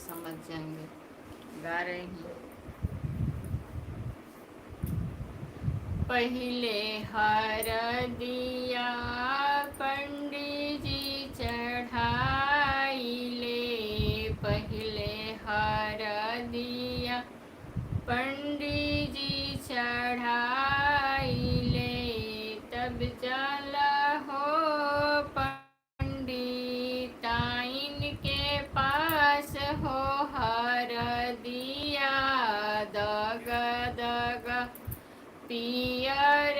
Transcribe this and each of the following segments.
समझ जाएंगे। गा रही हूँ। पहले हरदिया पंडित जी चढ़ाइले, पहले हरदिया पंडित जी चढ़ाइले, तब जल हो पंडिताइन के पास हो हरदिया, दग दग पियर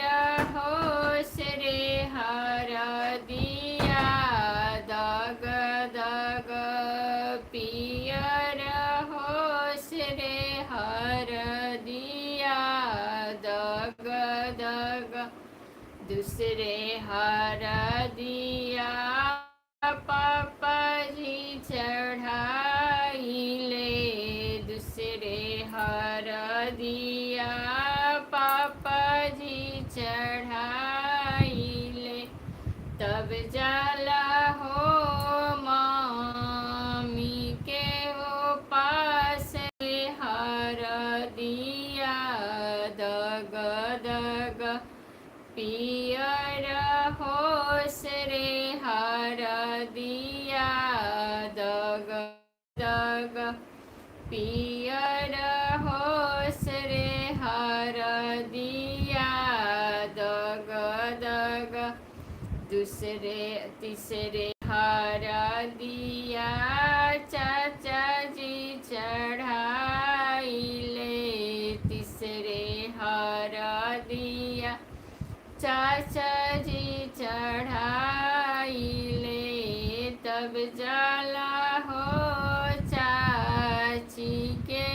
होश रे हरदिया, दग दग पियर होश रे हरदिया, दग दग दूसरे हरदिया पापा जी चढ़ाइले, दूसरे हरदिया पापा जी चढ़ाइले, तब जाला हो मामी के वो पास हरदिया, दग दग पियर होश रे हरदिया, दग दग पियर होश रे हरदिया, दग दग दूसरे तीसरे हरदिया चाचा जी चढ़ाइले, तीसरे हरदिया चाचा जी चढ़ाइले, तब जाला हो चाची के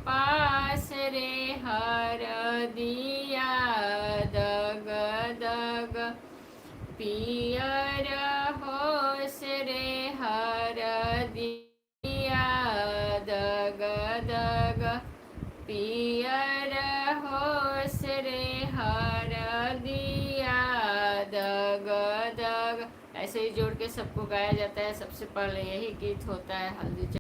पास रे हरदिया, दग दग पियर होश रे हरदिया, दग दग पियर होश रे हरदिया, दग दग। ऐसे ही जोड़ के सबको गाया जाता है। सबसे पहले यही गीत होता है हल्दी